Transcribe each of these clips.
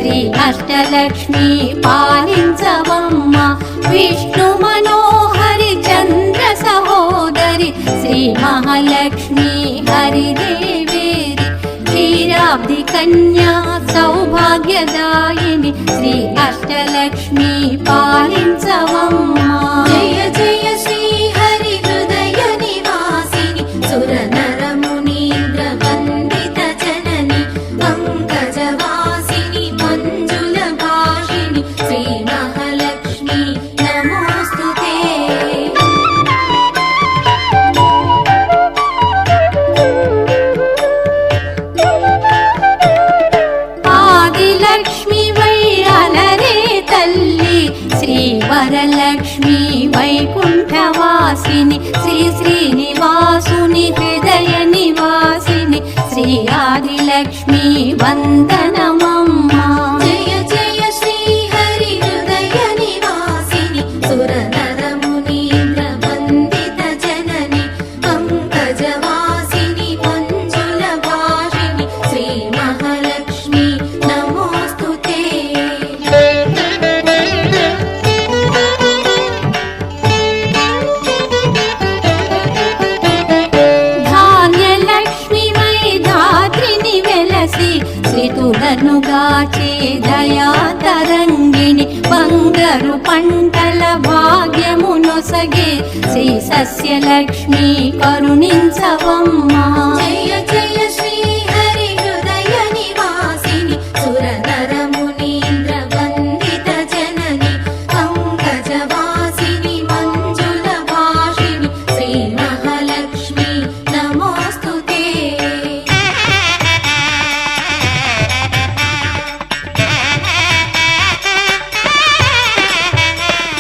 శ్రీ అష్టలక్ష్మి పాలించవమ్మ విష్ణు మనోహరి చంద్ర సహోదరి శ్రీ మహాలక్ష్మి హరిదేవేరి క్షీరాబ్ది కన్యా సౌభాగ్యదాయిని శ్రీ అష్టలక్ష్మి పాలించవమ్మ జయ జయ శ్రీ హరి హృదయ నివాసిని సుర నర మునీంద్ర వందిత జనని పంకజవాసిని మంజుల భాషిని శ్రీ మహాలక్ష్మి నమోస్తుతే ఆదిలక్ష్మి వైరలరే తల్లి శ్రీ వరలక్ష్మి వైకుంఠవాసిని శ్రీ శ్రీనివాసుని హృదయ నివాసిని శ్రీ ఆదిలక్ష్మి వందనమమ్మ జయ జయ శ్రీ హరి హృదయ నివాసిని సుర నర మునీంద్ర వందిత జనని పంకజవాసిని మంజుల భాషిని శ్రీ మహాలక్ష్మి నమోస్తుతే ధాన్యలక్ష్మి వై ధాత్రిని వెలసి శ్రీతులను గాచే దయా తరంగిణి బంగారు పంటల భాగ్యమునొసగే శ్రీ సస్యలక్ష్మి కరుణించవమ్మ జయ జయ శ్రీ హరి హృదయ నివాసిని సుర నర మునీంద్ర వందిత జనని పంకజవాసిని మంజుల భాషిని శ్రీ మహాలక్ష్మి నమోస్తుతే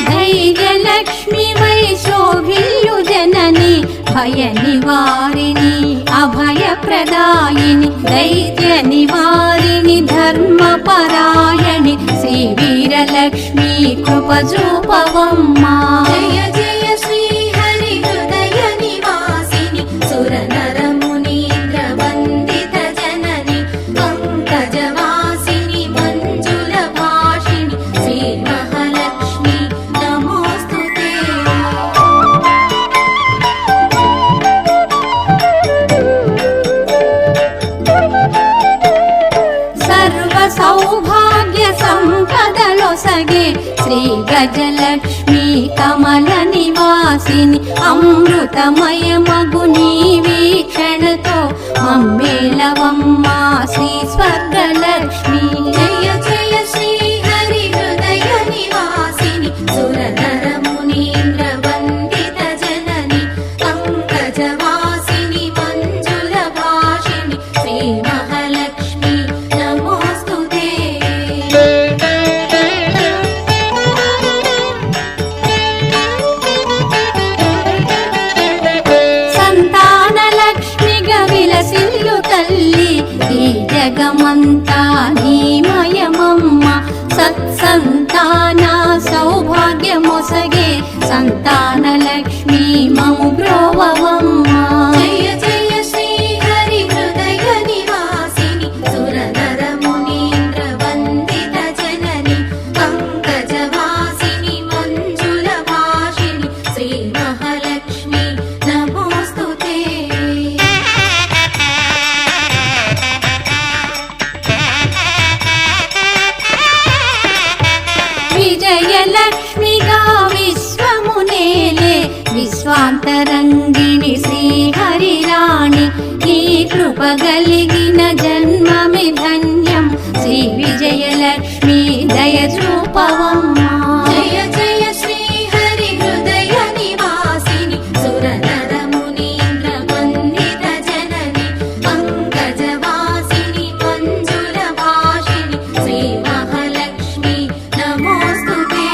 ధైర్యలక్ష్మి వై శోభిల్లు జనని భయ నివారిణి అభయ ప్రదాయిని దైత్య నివారిణి ధర్మపరాయణి శ్రీ వీరలక్ష్మి కృపజూపవమ్మ జయ జయ శ్రీ హరి హృదయ నివాసిని సుర నర మునీంద్ర వందిత జనని పంకజవాసిని మంజుల భాషిని శ్రీ మహాలక్ష్మి నమోస్తుతే సర్వ సౌభాగ్య సంపదలొసగే శ్రీ గజలక్ష్మి కమల నివాసిని అమృతమయ మగు నీ వీక్షణతో మమ్మేలవమ్మ శ్రీ స్వర్గలక్ష్మి జయ జయ శ్రీ హరి హృదయ నివాసిని సుర నర మునీంద్ర వందిత జనని పంకజవాసిని మంజుల భాషిని శ్రీ మహాలక్ష్మి నమోస్తుతే సంతానలక్ష్మిగా విలసిల్లు తల్లి ఈ జగమంతా నీమయమమ్మ సత్సంతాన సౌభాగ్యమొసగే సంతానలక్ష్మి మము బ్రోవవమ్మ జయ జయ శ్రీ హరి హృదయ నివాసిని సుర నర మునీంద్ర వందిత జనని పంకజవాసిని మంజుల భాషిని శ్రీ మహాలక్ష్మి నమోస్తుతే విజయలక్ష్మిగా విశ్వమునేలే విశ్వాంతరంగిణి శ్రీహరిరాణి నీ కృప కలిగిన జన్మమి ధన్యం శ్రీ విజయలక్ష్మి దయచూపవమ్మ జయ జయ శ్రీ హరి హృదయ నివాసిని సుర నర మునీంద్ర వందిత జనని పంకజవాసిని మంజుల భాషిని శ్రీ మహాలక్ష్మి నమోస్తుతే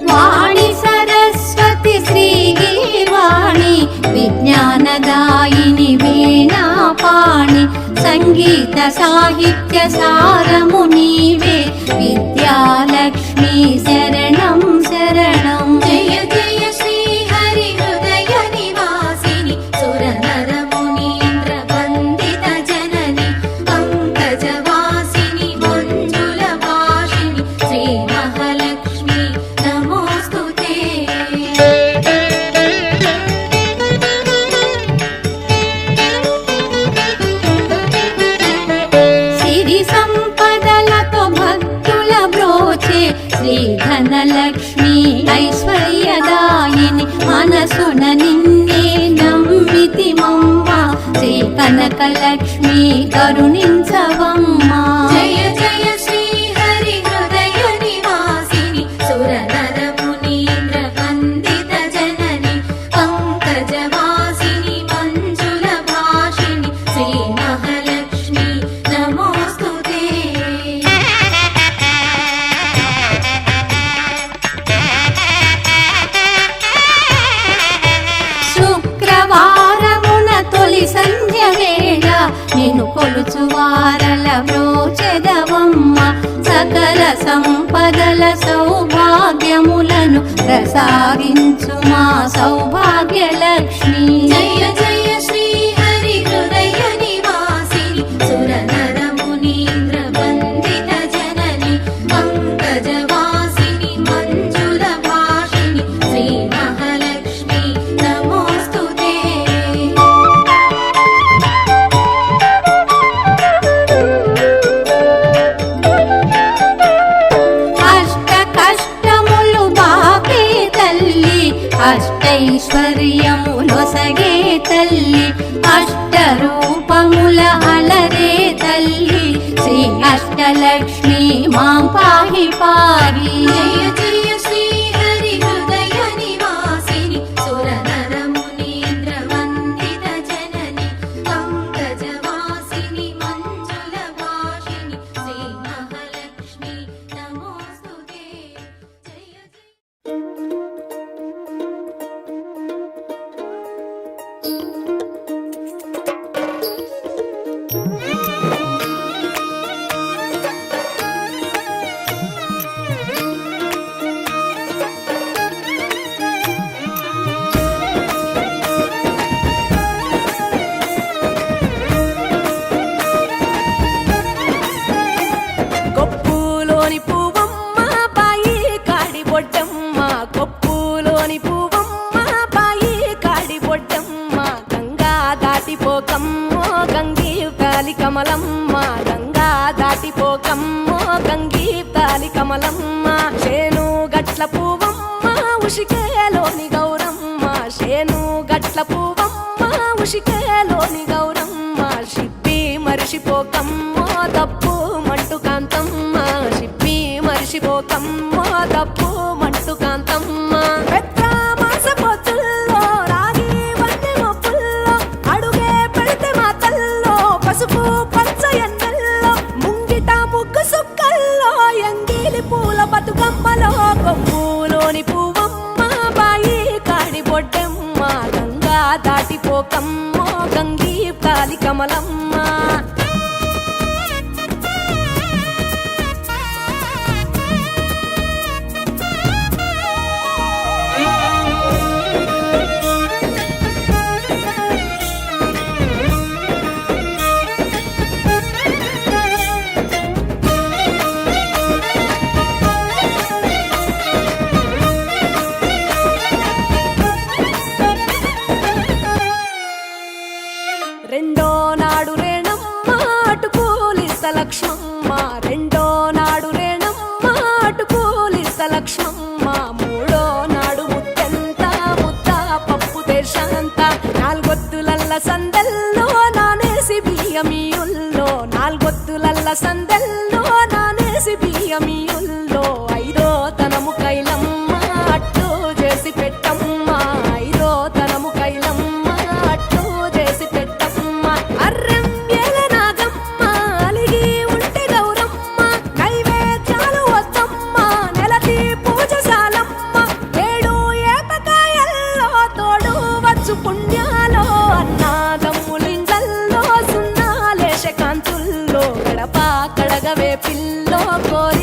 వాణి సరస్వతి శ్రీగీర్వాణి విజ్ఞానదాయిని వీణాపాణి సంగీత సాహిత్య సారము నీవే విద్యాలక్ష్మి శరణం శరణం జయ జయ శ్రీ హరి హృదయ నివాసిని పాణి మనసున నిన్నే నమ్మితిమమ్మ శ్రీ కనకలక్ష్మి కరుణించవమ్మా. జయ జయ శ్రీ హరి హృదయ నివాసిని సురనర మునీంద్ర వందిత జనని పంకజవాసిని మంజుల భాషిణి శ్రీ మహాలక్ష్మి నమోస్తుతే. శుక్రవారమున తొలి సంధ్య వేళ నిన్ను కొలుచు వారల వ్రోచెదవమ్మ సకల సంపదల సౌభాగ్యములను ప్రసాదించు మా సౌభాగ్యలక్ష్మి. జయ జయ శ్రీ హరి హృదయ నివాసిని సురనర మునీంద్ర వందిత జనని పంకజవాసిని మంజుల భాషిణి శ్రీ మహాలక్ష్మి నమోస్తుతే. అష్ట కష్టములు బాపే తల్లి అష్టైశ్వర్యములొసగే తల్లి అష్ట రూపముల అలరే తల్లి శ్రీ అష్టలక్ష్మి మాం పాహి పాహి. జయ జయ శ్రీ హరి హృదయ నివాసిని సురనర మునీంద్ర వందిత జనని పంకజవాసిని మంజుల భాషిణి శ్రీ మహాలక్ష్మి నమోస్తుతే. జయ జయ కొప్పులోని పువ్వమ్మ బాయి కాడి బొడ్డమ్మ కొప్పులోని పువ్వమ్మ బాయి కాడి బొడ్డమ్మ గంగా దాటిపోకమ్మో గంగీ తాలి కమలమ్మ గంగా దాటిపోకమ్మో గంగీ తాలి కమలమ్మ శేను గట్ల పువ్వమ్మ ఉషికేలోని గౌరమ్మ శేను గట్ల పువ్వమ్మ ఉషికేలోని గౌరమ్మ షిప్పి మరిషిపోకమ్మో తప్పు మంటు కాంతమ్మ షిప్పి మరిషిపోకమ్మో తప్పు మంటు కాంతమ్మ పెద్ద మాస పొత్తుల్లో రాగి వన్నె మొప్పుల్లో అడుగే పెడితే మా తల్లో పసుపు పచ్చ ఎన్నెల్లో ముంగిట ముగ్గు సుక్కల్లో ఎంగిలి పూల బతుకమ్మలో కొమ్ములోని పువ్వమ్మ బాయి కాడి బొడ్డమ్మ గంగా దాటిపోకమ్మో గంగీ తాలి కమలమ్మ. రెండో నాడు రేణమ్మ అటుకూలిస్త లక్ష్మమ్మ రెండో నాడు రేణమ్మ అటుకూలిస్త లక్ష్మమ్మ మూడో నాడు ముత్తెంత ముద్ద పప్పు దేశంత నాలుగొత్తులల్ల సందెల్లో నానేసి బియ్యమియుల్లో నాలుగొత్తులల్ల సందెల్లో నానేసి బియ్యమియుల్లో ఐదో తనము కైలమ్మ అట్టు చేసి పెట్టమ్మ ఐదో తనము కైలమ్మ అట్టు చేసి పెట్టమ్మ అర్రెం ఏల నాగమ్మ అలిగి ఉంటే గౌరమ్మ నైవేద్యాలు వద్దమ్మ నెలతి పూజశాలమ్మ ఏడు ఏపకాయల్లో తోడు వచ్చు పుణ్యాలో అన్నాదమ్ములింగల్లో సున్నాలేశ కాంతుల్లో గడప కడగవే పిల్లో కోరి